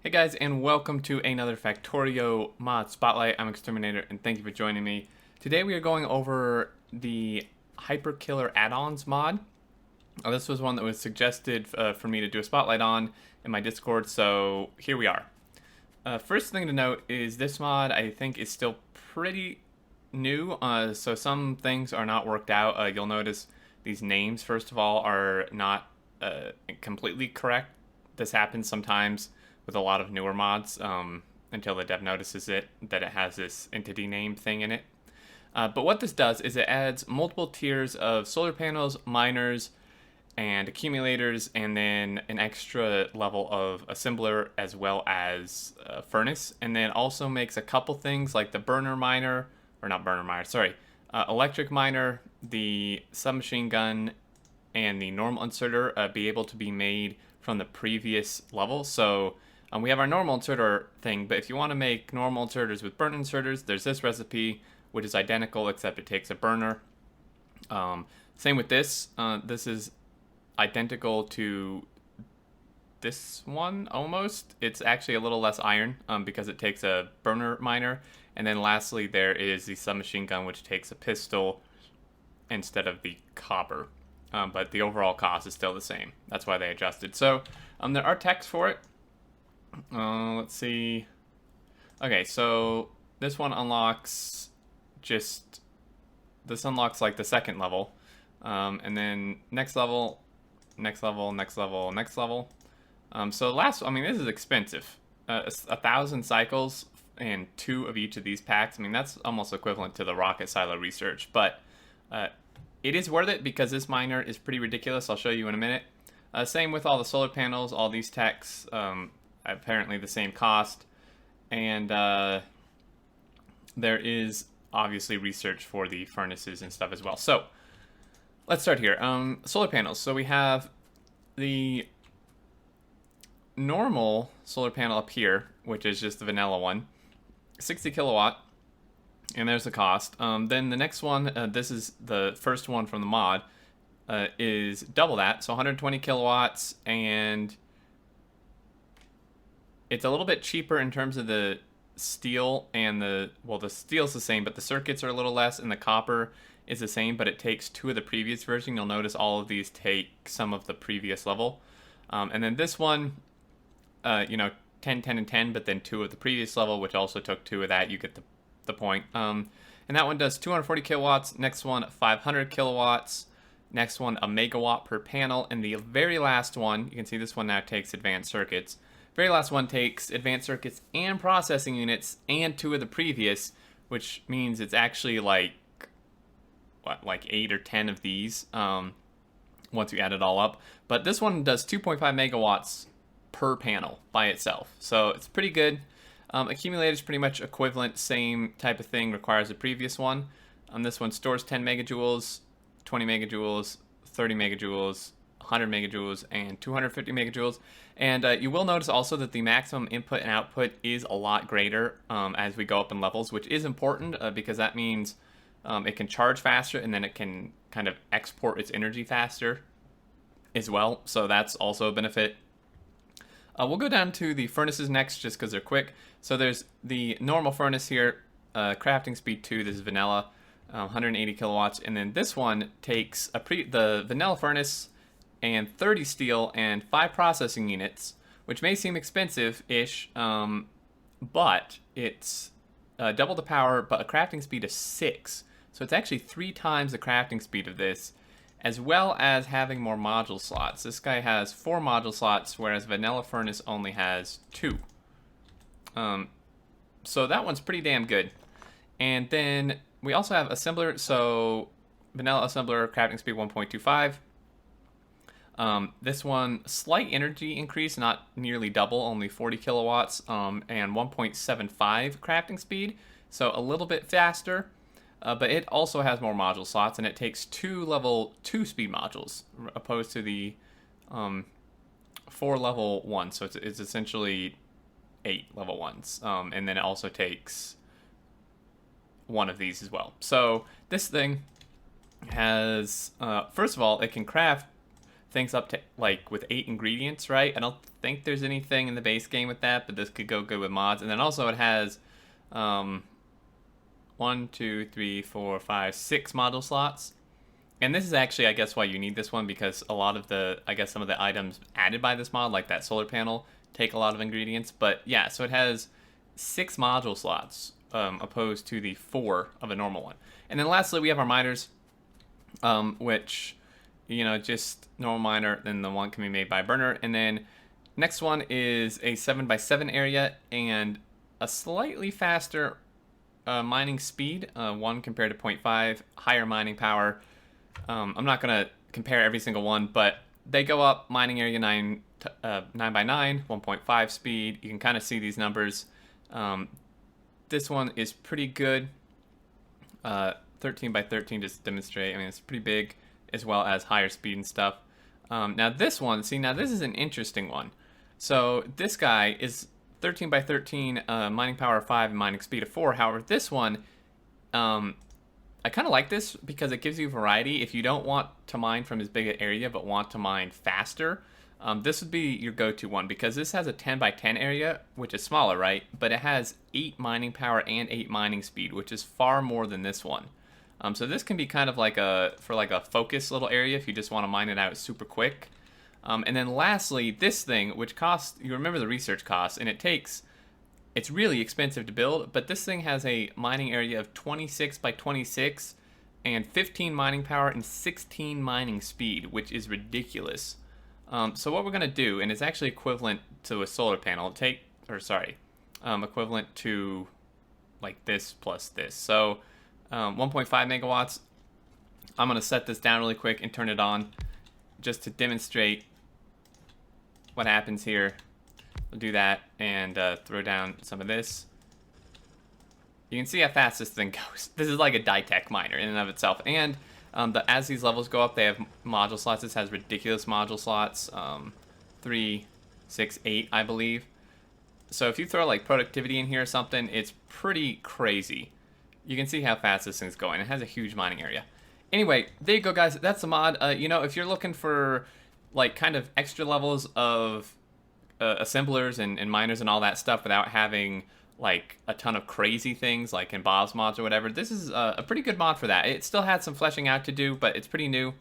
Hey guys, and welcome to another Factorio mod spotlight. I'm Exterminator, and thank you for joining me. Today we are going over the HyperKiller Addons mod. This was one that was suggested for me to do a spotlight on in my Discord, so here we are. First thing to note is this mod, I think, is still pretty new, so some things are not worked out. You'll notice these names, first of all, are not completely correct. This happens sometimes with a lot of newer mods until the dev notices that it has this entity name thing in it. But what this does is it adds multiple tiers of solar panels, miners, and accumulators, and then an extra level of assembler as well as a furnace, and then also makes a couple things like the burner miner, or not burner miner, sorry, electric miner, the submachine gun, and the normal inserter be able to be made from the previous level. So we have our normal inserter thing, but if you want to make normal inserters with burn inserters, there's this recipe, which is identical, except it takes a burner. Same with this. This is identical to this one, almost. It's actually a little less iron, because it takes a burner miner. And then lastly, there is the submachine gun, which takes a pistol instead of the copper. But the overall cost is still the same. That's why they adjusted. So there are texts for it. Let's see. Okay, so this one unlocks this unlocks like the second level. And then next level, next level, next level, next level. So this is expensive. 1,000 cycles and 2 of each of these packs. I mean, that's almost equivalent to the rocket silo research, but it is worth it because this miner is pretty ridiculous. I'll show you in a minute. Same with all the solar panels, all these techs, apparently the same cost. And there is obviously research for the furnaces and stuff as well. So let's start here. Solar panels. So we have the normal solar panel up here, which is just the vanilla one, 60 kilowatt. And there's the cost. Then the next one, this is the first one from the mod, is double that, so 120 kilowatts, and it's a little bit cheaper in terms of the steel and the steel's the same, but the circuits are a little less, and the copper is the same, but it takes 2 of the previous version. You'll notice all of these take some of the previous level. And then this one, 10, 10, and 10, but then 2 of the previous level, which also took 2 of that. You get the point. And that one does 240 kilowatts. Next one, 500 kilowatts. Next one, a megawatt per panel. And the very last one, you can see this one now takes advanced circuits. Very last one takes advanced circuits and processing units and 2 of the previous, which means it's actually like 8 or 10 of these once you add it all up. But this one does 2.5 megawatts per panel by itself. So it's pretty good. Accumulator is pretty much equivalent, same type of thing, requires the previous one. This one stores 10 megajoules, 20 megajoules, 30 megajoules, 100 megajoules, and 250 megajoules. And you will notice also that the maximum input and output is a lot greater as we go up in levels, which is important because that means it can charge faster, and then it can kind of export its energy faster as well. So that's also a benefit. We'll go down to the furnaces next just because they're quick. So there's the normal furnace here, crafting speed 2, this is vanilla, 180 kilowatts. And then this one takes the vanilla furnace and 30 steel and 5 processing units, which may seem expensive-ish, but it's double the power, but a crafting speed of 6. So it's actually 3 times the crafting speed of this, as well as having more module slots. This guy has 4 module slots, whereas Vanilla Furnace only has 2. So that one's pretty damn good. And then we also have Assembler, so Vanilla Assembler, crafting speed 1.25. This one, slight energy increase, not nearly double, only 40 kilowatts, and 1.75 crafting speed, so a little bit faster. But it also has more module slots, and it takes 2 level 2 speed modules, opposed to the 4 level 1. So it's essentially 8 level 1s. And then it also takes 1 of these as well. So this thing has, first of all, it can craft things up to like with 8 ingredients, right? I don't think there's anything in the base game with that, but this could go good with mods. And then also it has 1, 2, 3, 4, 5, 6 module slots. And this is actually, I guess, why you need this one, because a lot of the, I guess, some of the items added by this mod, like that solar panel, take a lot of ingredients. But yeah, so it has 6 module slots, opposed to the 4 of a normal one. And then lastly, we have our miners, which, you know, just normal miner, then the one can be made by burner. And then next one is a 7x7 area and a slightly faster mining speed, 1 compared to 0.5, higher mining power. I'm not going to compare every single one, but they go up. Mining area 9 by 9, 1.5 speed. You can kind of see these numbers. This one is pretty good. 13 by 13 just to demonstrate. I mean, it's pretty big, as well as higher speed and stuff. Now this one, see, now this is an interesting one. So this guy is 13 by 13, mining power of 5 and mining speed of 4. However, this one, I kind of like this because it gives you variety. If you don't want to mine from as big an area but want to mine faster, this would be your go-to one, because this has a 10 by 10 area, which is smaller, right? But it has 8 mining power and 8 mining speed, which is far more than this one. So this can be kind of like for like a focus little area if you just want to mine it out super quick. And then lastly, this thing, which costs, you remember the research costs, and it's really expensive to build, but this thing has a mining area of 26 by 26 and 15 mining power and 16 mining speed, which is ridiculous. So what we're going to do, and it's actually equivalent to a solar panel, equivalent to like this plus this. So 1.5 megawatts. I'm going to set this down really quick and turn it on just to demonstrate what happens here. We'll do that and throw down some of this. You can see how fast this thing goes. This is like a Ditech miner in and of itself. And as these levels go up, they have module slots. This has ridiculous module slots, 3, 6, 8, I believe. So if you throw like productivity in here or something, it's pretty crazy. You can see how fast this thing's going. It has a huge mining area. Anyway, there you go, guys. That's the mod. You know, if you're looking for like kind of extra levels of assemblers and miners and all that stuff without having like a ton of crazy things like in Bob's mods or whatever, this is a pretty good mod for that. It still had some fleshing out to do, but it's pretty new.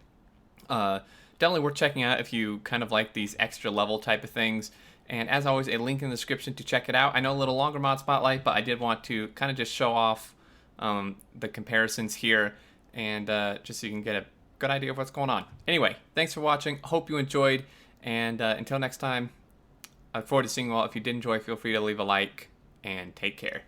Definitely worth checking out if you kind of like these extra level type of things. And as always, a link in the description to check it out. I know a little longer mod spotlight, but I did want to kind of just show off the comparisons here, and just so you can get a good idea of what's going on. Anyway, thanks for watching. Hope you enjoyed, and until next time, I look forward to seeing you all. If you did enjoy, feel free to leave a like, and take care.